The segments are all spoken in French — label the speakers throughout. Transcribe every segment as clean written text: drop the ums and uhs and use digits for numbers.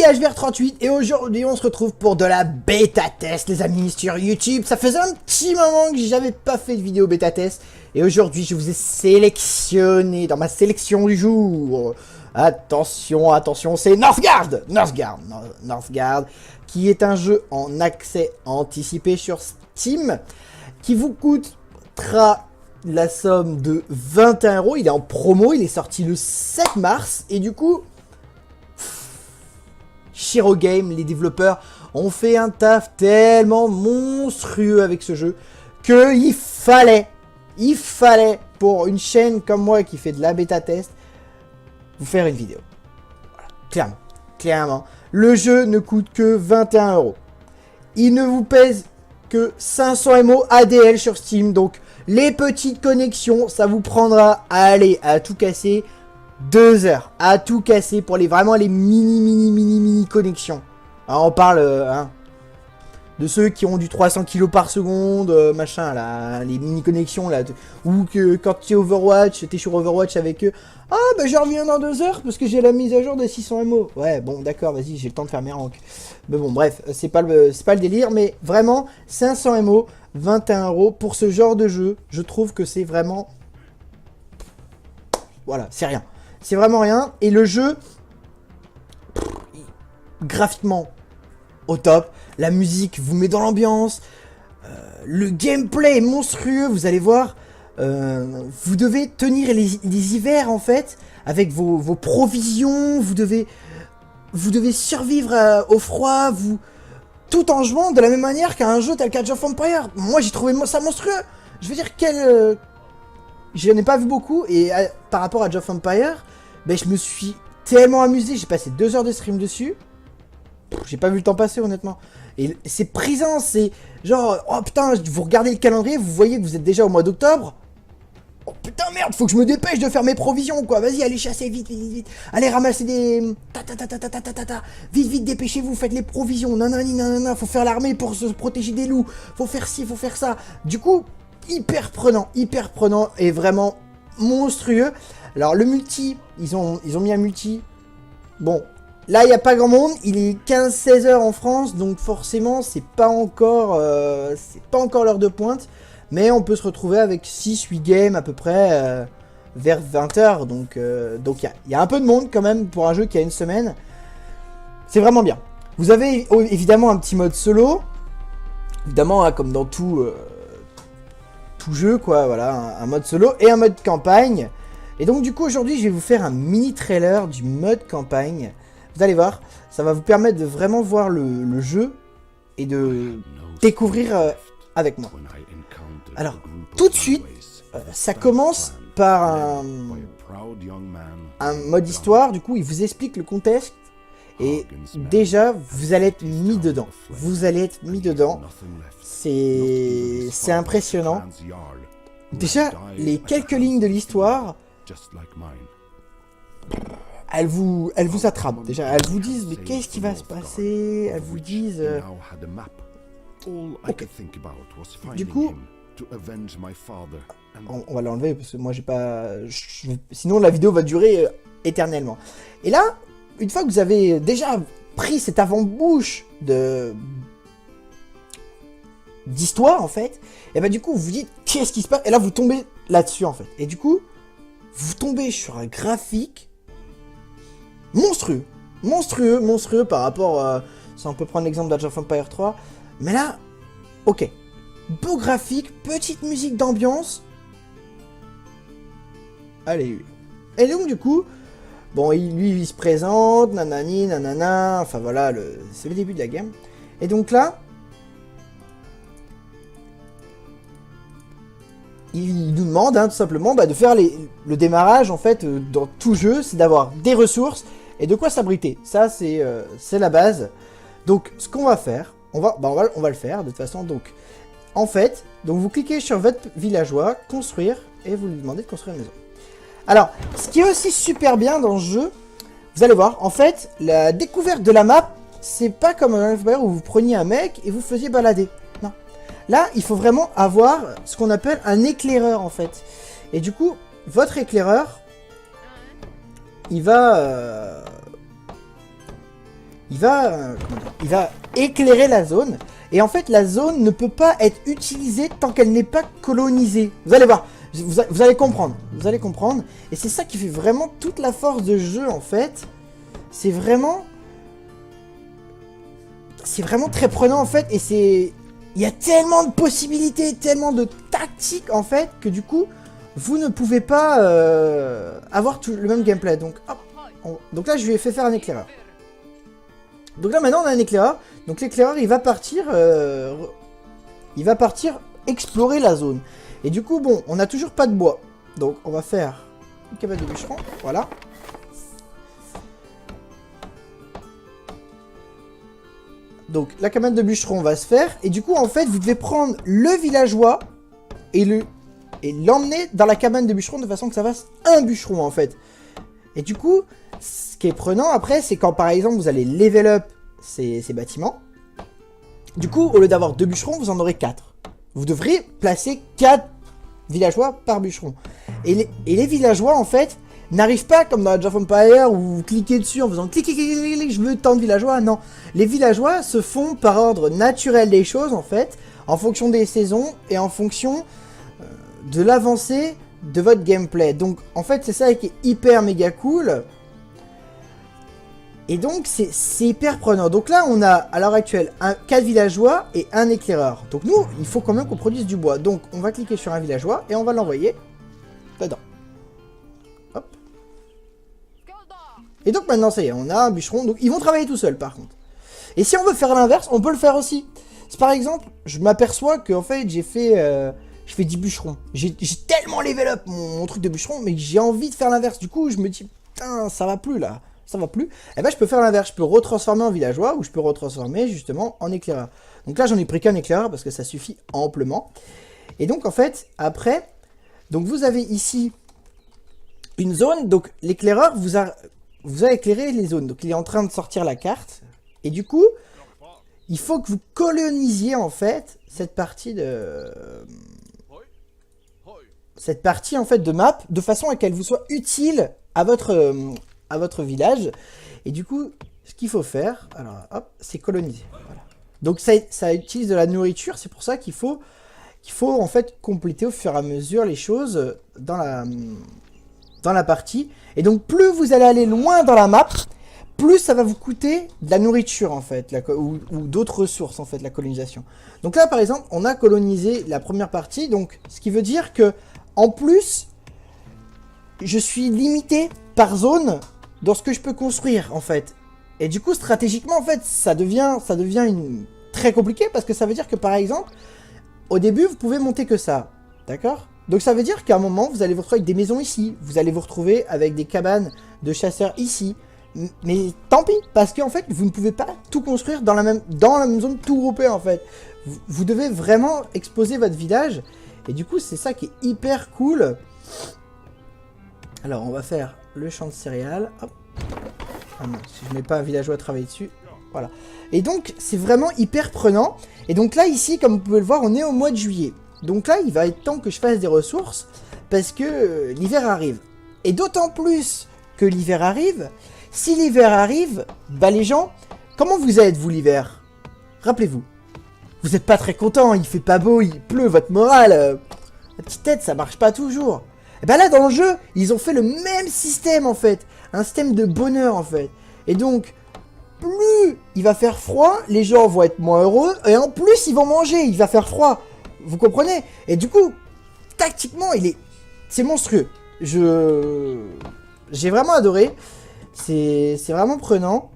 Speaker 1: IHVR38 et aujourd'hui on se retrouve pour de la bêta test les amis sur YouTube. Ça faisait un petit moment que j'avais pas fait de vidéo bêta test et aujourd'hui je vous ai sélectionné dans ma sélection du jour. Attention, attention, c'est Northgard qui est un jeu en accès anticipé sur Steam qui vous coûtera la somme de 21 €. Il est en promo, il est sorti le 7 mars et du coup Shiro Game, les développeurs, ont fait un taf tellement monstrueux avec ce jeu que il fallait pour une chaîne comme moi qui fait de la bêta test, vous faire une vidéo. Voilà. Clairement. Le jeu ne coûte que 21 €. Il ne vous pèse que 500 MO ADL sur Steam, donc les petites connexions, ça vous prendra à tout casser 2 heures à tout casser pour vraiment les mini connexions. Alors on parle de ceux qui ont du 300 kg par seconde, machin là, les mini connexions là, ou que quand tu es Overwatch, t'es sur Overwatch avec eux, ah bah je reviens dans 2 heures parce que j'ai la mise à jour de 600 MO. Ouais bon d'accord, vas-y, j'ai le temps de faire mes ranks. Mais bon bref, c'est pas le délire, mais vraiment 500 MO, 21 € pour ce genre de jeu, je trouve que c'est vraiment, voilà, c'est rien. C'est vraiment rien. Et le jeu, graphiquement, au top. La musique vous met dans l'ambiance. Le gameplay est monstrueux. Vous allez voir. Vous devez tenir les hivers, en fait, avec vos provisions. Vous devez survivre au froid. Tout en jouant de la même manière qu'un jeu tel qu'Age of Empires. Moi, j'ai trouvé ça monstrueux. Je veux dire, j'en ai pas vu beaucoup. Et par rapport à Age of Empires, ben, je me suis tellement amusé, j'ai passé 2 heures de stream dessus. J'ai pas vu le temps passer honnêtement. Et c'est prisant, c'est genre, oh putain, vous regardez le calendrier, vous voyez que vous êtes déjà au mois d'octobre. Oh putain merde, faut que je me dépêche de faire mes provisions quoi, vas-y allez chasser vite. Allez ramasser des... Vite, dépêchez-vous, faites les provisions, nanana, faut faire l'armée pour se protéger des loups, faut faire ci, faut faire ça. Du coup, hyper prenant et vraiment monstrueux. Alors le multi, ils ont mis un multi. Bon, là il n'y a pas grand monde, il est 15-16 heures en France, donc forcément c'est pas encore l'heure de pointe, mais on peut se retrouver avec 6-8 games à peu près vers 20 h, donc il y a un peu de monde quand même pour un jeu qui a une semaine. C'est vraiment bien. Vous avez évidemment un petit mode solo, évidemment hein, comme dans tout jeu quoi, voilà, un mode solo et un mode campagne. Et donc du coup aujourd'hui je vais vous faire un mini trailer du mode campagne. Vous allez voir, ça va vous permettre de vraiment voir le jeu et de découvrir avec moi. Alors tout de suite, ça commence par un mode histoire, du coup il vous explique le contexte. Et déjà vous allez être mis dedans. C'est impressionnant. Déjà les quelques lignes de l'histoire, elles vous attrapent. Déjà, elles vous disent mais qu'est-ce qui va se passer. Elles vous disent. Okay. Du coup, on va l'enlever parce que moi j'ai pas. Sinon la vidéo va durer éternellement. Et là, une fois que vous avez déjà pris cette avant-bouche d'histoire en fait, et bah du coup vous vous dites qu'est-ce qui se passe. Et là vous tombez là-dessus en fait. Et du coup. Vous tombez sur un graphique monstrueux par rapport si on peut prendre l'exemple d'Age of Empires 3, mais là, ok, beau graphique, petite musique d'ambiance, allez, et donc du coup, bon, lui il se présente, nanani, nanana, enfin voilà, c'est le début de la game, et donc là, il nous demande tout simplement de faire le démarrage en fait dans tout jeu, c'est d'avoir des ressources et de quoi s'abriter. Ça c'est la base. Donc ce qu'on va faire, on va le faire de toute façon. Donc en fait, vous cliquez sur votre villageois, construire, et vous lui demandez de construire une maison. Alors ce qui est aussi super bien dans ce jeu, vous allez voir, en fait la découverte de la map, c'est pas comme un Empire où vous preniez un mec et vous faisiez balader. Là, il faut vraiment avoir ce qu'on appelle un éclaireur, en fait. Et du coup, votre éclaireur, il va il va éclairer la zone. Et en fait, la zone ne peut pas être utilisée tant qu'elle n'est pas colonisée. Vous allez voir, vous allez comprendre. Vous allez comprendre. Et c'est ça qui fait vraiment toute la force de jeu, en fait. C'est vraiment très prenant, en fait. Et c'est... Il y a tellement de possibilités, tellement de tactiques, en fait, que du coup, vous ne pouvez pas avoir tout le même gameplay. Donc, hop, donc là, je lui ai fait faire un éclaireur. Donc là, maintenant, on a un éclaireur. Donc l'éclaireur, il va partir explorer la zone. Et du coup, bon, on n'a toujours pas de bois. Donc, on va faire une cabane de bûcheron. Voilà. Donc, la cabane de bûcheron va se faire. Et du coup, en fait, vous devez prendre le villageois et l'emmener dans la cabane de bûcheron de façon que ça fasse un bûcheron, en fait. Et du coup, ce qui est prenant après, c'est quand, par exemple, vous allez level up ces bâtiments. Du coup, au lieu d'avoir 2 bûcherons, vous en aurez 4. Vous devrez placer 4 villageois par bûcheron. Et les villageois, en fait, n'arrivent pas comme dans Age of Empires où vous cliquez dessus en faisant clic, clic, clic, clic, clic, je veux tant de villageois. Non, les villageois se font par ordre naturel des choses, en fait, en fonction des saisons et en fonction de l'avancée de votre gameplay. Donc, en fait, c'est ça qui est hyper méga cool. Et donc, c'est hyper prenant. Donc là, on a, à l'heure actuelle, 4 villageois et un éclaireur. Donc nous, il faut quand même qu'on produise du bois. Donc, on va cliquer sur un villageois et on va l'envoyer dedans. Hop. Et donc maintenant, ça y est, on a un bûcheron. Donc, ils vont travailler tout seuls, par contre. Et si on veut faire l'inverse, on peut le faire aussi. C'est par exemple, je m'aperçois qu'en fait, je fais 10 bûcherons. J'ai tellement level up mon truc de bûcheron, mais j'ai envie de faire l'inverse. Du coup, je me dis, putain, ça va plus, là. Ça va plus, et ben je peux faire l'inverse, je peux retransformer en villageois ou je peux retransformer justement en éclaireur. Donc là j'en ai pris qu'un éclaireur parce que ça suffit amplement. Et donc en fait, après, donc vous avez ici une zone, donc l'éclaireur vous a éclairé les zones. Donc il est en train de sortir la carte. Et du coup, il faut que vous colonisiez en fait cette partie en fait de map de façon à qu'elle vous soit utile à votre village. Et du coup, ce qu'il faut faire, alors hop, c'est coloniser. Voilà. Donc ça utilise de la nourriture, c'est pour ça qu'il faut en fait compléter au fur et à mesure les choses dans la partie. Et donc plus vous allez aller loin dans la map, plus ça va vous coûter de la nourriture en fait, ou d'autres ressources en fait, la colonisation. Donc là par exemple, on a colonisé la première partie, donc ce qui veut dire que en plus, je suis limité par zone dans ce que je peux construire en fait. Et du coup stratégiquement en fait ça devient très compliqué parce que ça veut dire que par exemple au début vous pouvez monter que ça, d'accord? Donc ça veut dire qu'à un moment vous allez vous retrouver avec des maisons ici, vous allez vous retrouver avec des cabanes de chasseurs ici, mais tant pis parce qu'en fait vous ne pouvez pas tout construire dans la même zone tout groupé en fait. Vous devez vraiment exposer votre village et du coup c'est ça qui est hyper cool. Alors on va faire le champ de céréales, hop. Ah non, si je mets pas un villageois à travailler dessus, voilà. Et donc c'est vraiment hyper prenant. Et donc là ici, comme vous pouvez le voir, on est au mois de juillet. Donc là il va être temps que je fasse des ressources, parce que l'hiver arrive. Et d'autant plus que l'hiver arrive, si l'hiver arrive, bah les gens, comment vous êtes vous l'hiver? Rappelez-vous, vous n'êtes pas très content, il fait pas beau, il pleut, votre morale, la petite tête ça marche pas toujours. Et ben là dans le jeu, ils ont fait le même système en fait, un système de bonheur en fait. Et donc, plus il va faire froid, les gens vont être moins heureux, et en plus ils vont manger, il va faire froid. Vous comprenez? Et du coup, tactiquement, c'est monstrueux. J'ai vraiment adoré. C'est vraiment prenant.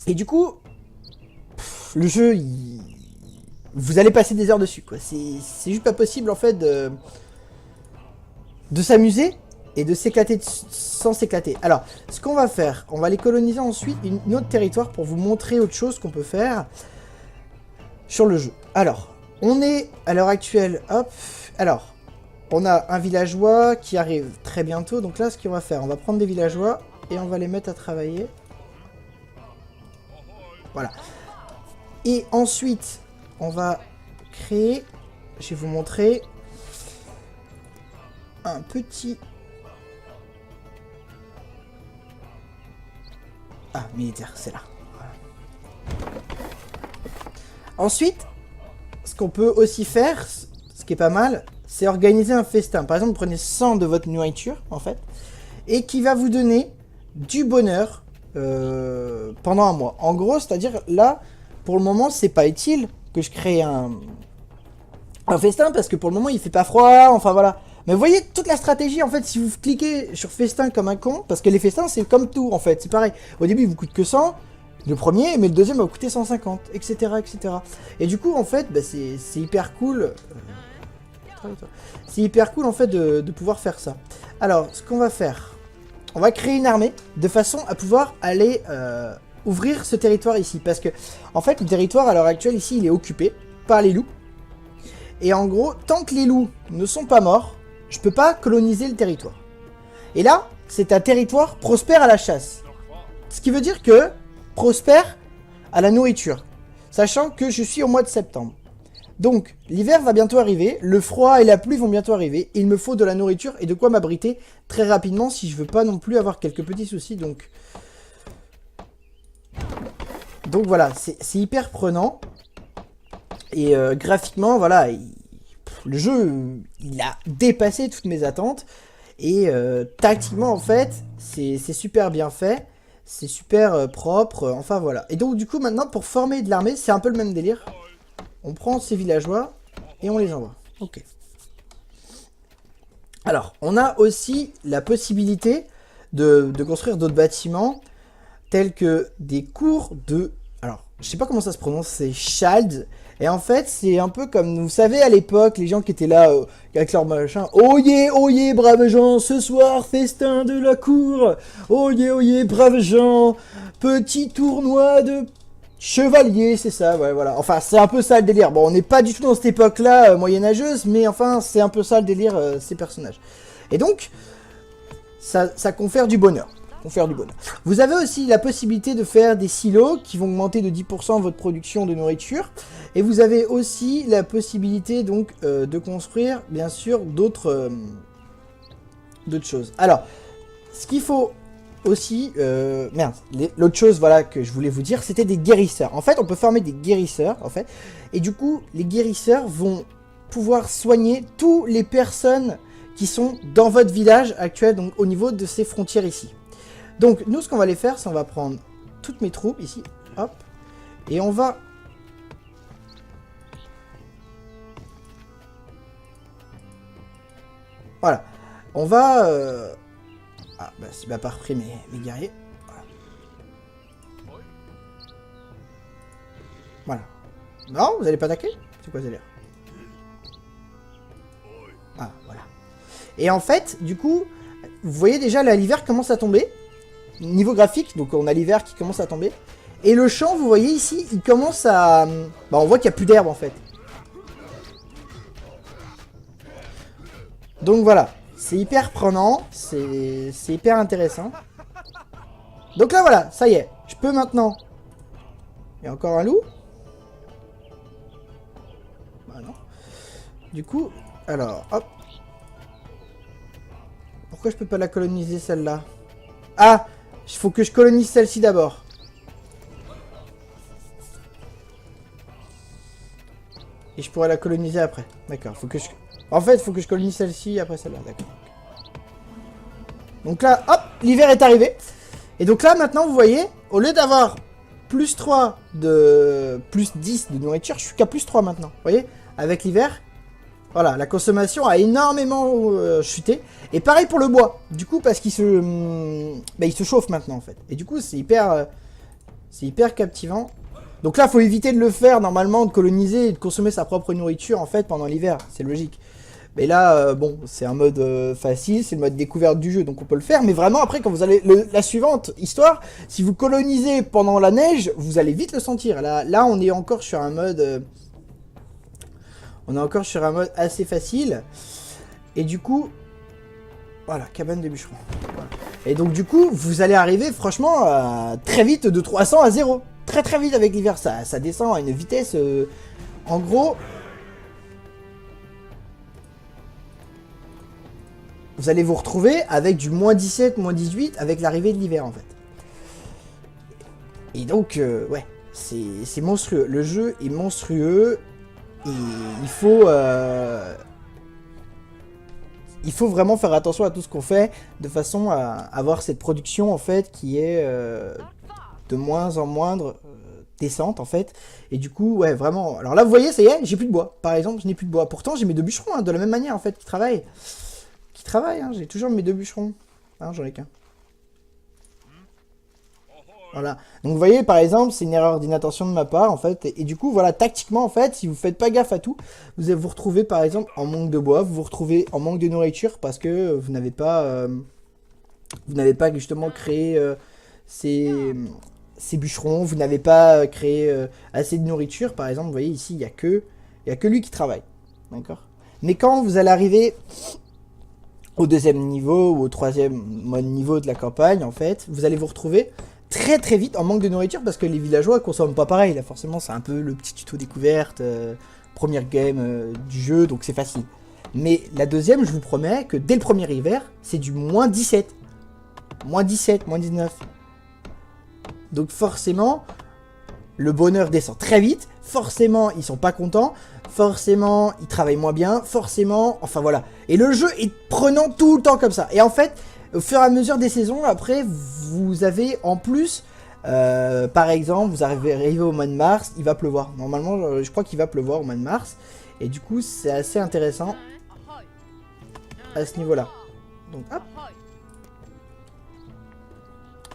Speaker 1: Et du coup, le jeu, vous allez passer des heures dessus, quoi. C'est juste pas possible en fait de s'amuser et de s'éclater sans s'éclater. Alors, ce qu'on va faire, on va les coloniser ensuite une autre territoire pour vous montrer autre chose qu'on peut faire sur le jeu. Alors, on est à l'heure actuelle, hop, alors, on a un villageois qui arrive très bientôt, donc là, ce qu'on va faire, on va prendre des villageois et on va les mettre à travailler. Voilà. Et ensuite, on va créer, je vais vous montrer, un petit... Ah, militaire, c'est là. Voilà. Ensuite, ce qu'on peut aussi faire, ce qui est pas mal, c'est organiser un festin. Par exemple, vous prenez 100 de votre nourriture, en fait, et qui va vous donner du bonheur pendant un mois. En gros, c'est-à-dire, là, pour le moment, c'est pas utile que je crée un festin, parce que pour le moment, il fait pas froid, enfin voilà. Mais vous voyez toute la stratégie, en fait, si vous cliquez sur festin comme un con, parce que les festins, c'est comme tout, en fait, c'est pareil. Au début, il vous coûte que 100, le premier, mais le deuxième va vous coûter 150, etc., etc. Et du coup, en fait, bah, c'est hyper cool. C'est hyper cool, en fait, de pouvoir faire ça. Alors, ce qu'on va faire, on va créer une armée, de façon à pouvoir aller ouvrir ce territoire ici. Parce que, en fait, le territoire, à l'heure actuelle, ici, il est occupé par les loups. Et en gros, tant que les loups ne sont pas morts, je peux pas coloniser le territoire. Et là, c'est un territoire prospère à la chasse. Ce qui veut dire que prospère à la nourriture. Sachant que je suis au mois de septembre. Donc, l'hiver va bientôt arriver, le froid et la pluie vont bientôt arriver. Et il me faut de la nourriture et de quoi m'abriter très rapidement si je veux pas non plus avoir quelques petits soucis. Donc voilà, c'est hyper prenant. Et graphiquement, voilà, le jeu, il a dépassé toutes mes attentes. Et tactiquement, en fait, c'est super bien fait. C'est super propre, enfin voilà. Et donc, du coup, maintenant, pour former de l'armée, c'est un peu le même délire. On prend ces villageois et on les envoie. Ok. Alors, on a aussi la possibilité de construire d'autres bâtiments, tels que des cours de... Alors, je sais pas comment ça se prononce, c'est Shald. Et en fait, c'est un peu comme, vous savez, à l'époque, les gens qui étaient là avec leur machin. Oh yeah, braves gens, ce soir, festin de la cour. Oh yeah, braves gens, petit tournoi de chevalier, c'est ça, ouais, voilà. Enfin, c'est un peu ça le délire. Bon, on n'est pas du tout dans cette époque-là, moyenâgeuse, mais enfin, c'est un peu ça le délire, ces personnages. Et donc, ça confère du bonheur. Vous avez aussi la possibilité de faire des silos qui vont augmenter de 10% votre production de nourriture. Et vous avez aussi la possibilité donc de construire bien sûr d'autres choses. Alors, ce qu'il faut aussi... l'autre chose voilà, que je voulais vous dire, c'était des guérisseurs. En fait, on peut former des guérisseurs, en fait. Et du coup, les guérisseurs vont pouvoir soigner toutes les personnes qui sont dans votre village actuel, donc au niveau de ces frontières ici. Donc, nous, ce qu'on va aller faire, c'est on va prendre toutes mes troupes, ici, hop, et on va... Voilà. On va... Ah, bah, c'est pas repris mes guerriers. Voilà. Non, vous allez pas attaquer? C'est quoi ce délire? Ah, voilà. Et en fait, du coup, vous voyez déjà, là, l'hiver commence à tomber. Niveau graphique, donc on a l'hiver qui commence à tomber. Et le champ, vous voyez ici, il commence à... Bah, on voit qu'il n'y a plus d'herbe, en fait. Donc voilà, c'est hyper prenant, c'est hyper intéressant. Donc là, voilà, ça y est, je peux maintenant... Il y a encore un loup? Bah non. Du coup, alors, hop. Pourquoi je peux pas la coloniser, celle-là? Ah! Il faut que je colonise celle-ci d'abord. Et je pourrais la coloniser après. D'accord, faut que je... En fait, il faut que je colonise celle-ci après celle-là, d'accord. Donc là, hop, l'hiver est arrivé. Et donc là, maintenant, vous voyez, au lieu d'avoir plus 3 de... plus 10 de nourriture, je suis qu'à plus 3 maintenant. Vous voyez, avec l'hiver, voilà, la consommation a énormément chuté. Et pareil pour le bois. Du coup, parce qu'il il se chauffe maintenant, en fait. Et du coup, c'est hyper captivant. Donc là, il faut éviter de le faire, normalement, de coloniser et de consommer sa propre nourriture, en fait, pendant l'hiver. C'est logique. Mais là, bon, c'est un mode facile, c'est le mode découverte du jeu, donc on peut le faire. Mais vraiment, après, quand vous allez... la suivante histoire, si vous colonisez pendant la neige, vous allez vite le sentir. Là on est encore sur un mode... assez facile. Et du coup... Voilà, cabane de bûcheron. Voilà. Et donc, du coup, vous allez arriver, franchement, très vite de 300 à 0. Très très vite avec l'hiver, ça descend à une vitesse... en gros... Vous allez vous retrouver avec du moins 17, moins 18 avec l'arrivée de l'hiver en fait. Et donc, ouais, c'est monstrueux. Le jeu est monstrueux. Et il faut vraiment faire attention à tout ce qu'on fait de façon à avoir cette production en fait qui est de moins en moins décente en fait. Et du coup, ouais, vraiment. Alors là, vous voyez, ça y est, j'ai plus de bois. Par exemple, je n'ai plus de bois. Pourtant, j'ai mes 2 bûcherons, hein, de la même manière en fait, qui travaillent. Hein, j'ai toujours mes 2 bûcherons. Hein, j'en ai qu'un. Voilà. Donc vous voyez, par exemple, c'est une erreur d'inattention de ma part, en fait. Et du coup, voilà, tactiquement, en fait, si vous faites pas gaffe à tout, vous allez vous retrouver, par exemple, en manque de bois, vous vous retrouvez en manque de nourriture parce que vous n'avez pas justement créé ces bûcherons, vous n'avez pas créé assez de nourriture. Par exemple, vous voyez ici, il y a que lui qui travaille. D'accord. Mais quand vous allez arriver au 2e niveau ou au 3e niveau de la campagne, en fait, vous allez vous retrouver très très vite en manque de nourriture parce que les villageois consomment pas pareil. Là, forcément, c'est un peu le petit tuto découverte, première game du jeu, donc c'est facile. Mais la 2e, je vous promets que dès le premier hiver, c'est du moins 17. Moins 17, moins 19. Donc forcément, le bonheur descend très vite. Forcément, ils sont pas contents. Forcément, ils travaillent moins bien. Forcément, enfin voilà. Et le jeu est prenant tout le temps comme ça. Et en fait, au fur et à mesure des saisons, après, vous avez en plus, par exemple, vous arrivez au mois de mars, il va pleuvoir. Normalement, je crois qu'il va pleuvoir au mois de mars. Et du coup, c'est assez intéressant à ce niveau-là. Donc, hop.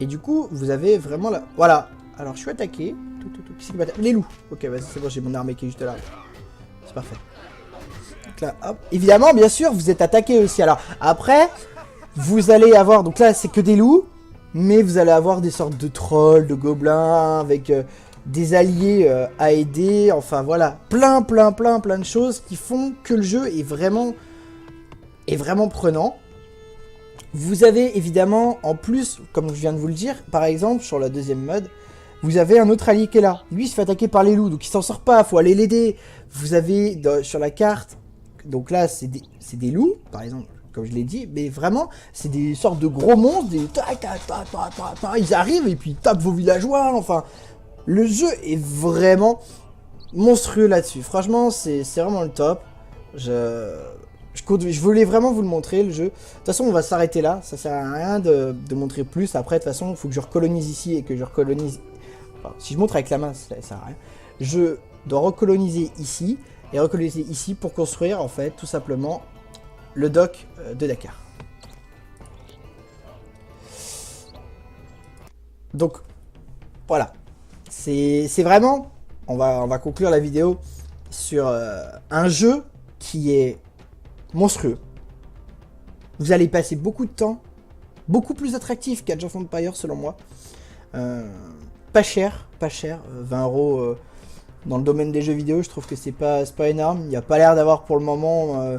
Speaker 1: Et du coup, vous avez vraiment la... Voilà. Alors, je suis attaqué. Qui c'est qui m'attaque? Les loups. Ok, vas-y, c'est bon, j'ai mon armée qui est juste là. C'est parfait. Donc là, hop. Évidemment, bien sûr, vous êtes attaqué aussi. Alors, après... Vous allez avoir, donc là c'est que des loups, mais vous allez avoir des sortes de trolls, de gobelins, avec des alliés à aider, enfin voilà, plein de choses qui font que le jeu est vraiment prenant. Vous avez évidemment, en plus, comme je viens de vous le dire, par exemple, sur la 2e mode, vous avez un autre allié qui est là. Lui il se fait attaquer par les loups, donc il s'en sort pas, faut aller l'aider. Vous avez, sur la carte, donc là c'est des loups, par exemple. Comme je l'ai dit, mais vraiment, c'est des sortes de gros monstres, ils arrivent et puis ils tapent vos villageois, enfin, le jeu est vraiment monstrueux là-dessus, franchement, c'est vraiment le top, je voulais vraiment vous le montrer, le jeu, de toute façon, on va s'arrêter là, ça sert à rien de montrer plus, après, de toute façon, il faut que je recolonise ici et que je recolonise, enfin, si je montre avec la main, ça sert à rien, je dois recoloniser ici, et recoloniser ici pour construire, en fait, tout simplement, le dock de Dakar. Donc, voilà. C'est vraiment... On va conclure la vidéo sur un jeu qui est monstrueux. Vous allez passer beaucoup de temps, beaucoup plus attractif qu'Age of Empires selon moi. Pas cher, 20 € dans le domaine des jeux vidéo, je trouve que c'est pas énorme. Il n'y a pas l'air d'avoir pour le moment...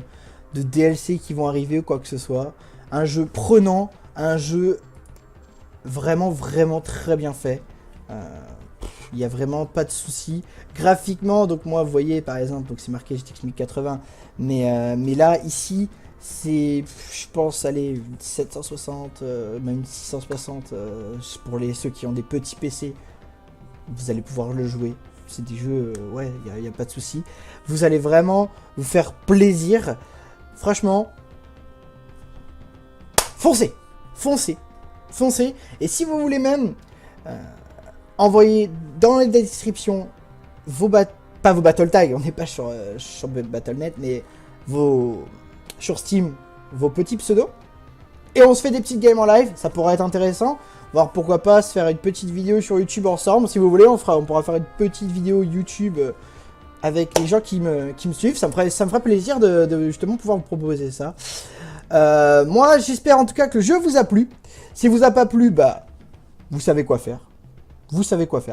Speaker 1: de DLC qui vont arriver ou quoi que ce soit. Un jeu prenant, un jeu vraiment très bien fait. Il n'y a vraiment pas de soucis. Graphiquement, donc moi, vous voyez, par exemple, donc c'est marqué GTX 1080, mais là, ici, c'est, je pense, allez, 760, même 660, pour ceux qui ont des petits PC, vous allez pouvoir le jouer. C'est des jeux, ouais, il n'y a pas de soucis. Vous allez vraiment vous faire plaisir. Franchement, foncez, et si vous voulez même envoyer dans la description pas vos battle tags, on n'est pas sur Battle.net, mais sur Steam, vos petits pseudos, et on se fait des petites games en live, ça pourrait être intéressant, voir pourquoi pas se faire une petite vidéo sur YouTube ensemble, si vous voulez, on pourra faire une petite vidéo YouTube avec les gens qui me suivent, ça me ferait plaisir de justement pouvoir vous proposer ça. Moi, j'espère en tout cas que le jeu vous a plu. Si vous a pas plu, bah, vous savez quoi faire.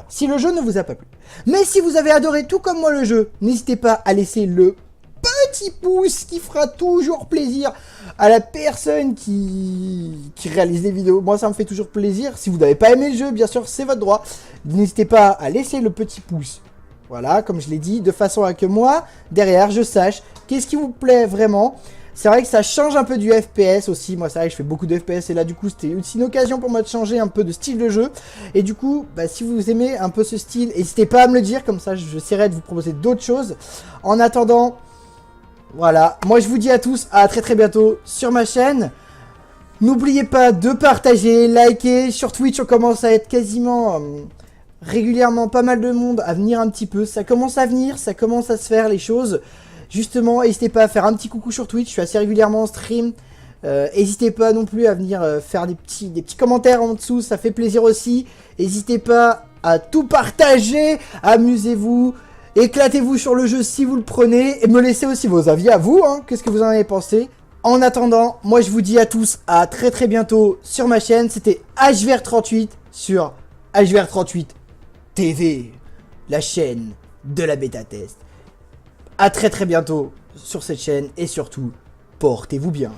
Speaker 1: Si le jeu ne vous a pas plu. Mais si vous avez adoré tout comme moi le jeu, n'hésitez pas à laisser le petit pouce qui fera toujours plaisir à la personne qui réalise les vidéos. Moi, ça me fait toujours plaisir. Si vous n'avez pas aimé le jeu, bien sûr, c'est votre droit. N'hésitez pas à laisser le petit pouce. Voilà, comme je l'ai dit, de façon à que moi, derrière, je sache qu'est-ce qui vous plaît vraiment. C'est vrai que ça change un peu du FPS aussi. Moi, c'est vrai que je fais beaucoup de FPS et là, du coup, c'était aussi une occasion pour moi de changer un peu de style de jeu. Et du coup, bah, si vous aimez un peu ce style, n'hésitez pas à me le dire. Comme ça, j'essaierai de vous proposer d'autres choses. En attendant, voilà. Moi, je vous dis à tous à très très bientôt sur ma chaîne. N'oubliez pas de partager, liker. Sur Twitch, on commence à être quasiment régulièrement pas mal de monde à venir un petit peu. Ça commence à venir, ça commence à se faire les choses. Justement, n'hésitez pas à faire un petit coucou sur Twitch, je suis assez régulièrement en stream. N'hésitez pas non plus à venir faire des petits commentaires en dessous, ça fait plaisir aussi. N'hésitez pas à tout partager, amusez-vous, éclatez-vous sur le jeu si vous le prenez. Et me laissez aussi vos avis à vous, hein, qu'est-ce que vous en avez pensé. En attendant, moi je vous dis à tous à très très bientôt sur ma chaîne. C'était HVR38 sur HVR38 TV, la chaîne de la bêta test. A très très bientôt sur cette chaîne et surtout, portez-vous bien.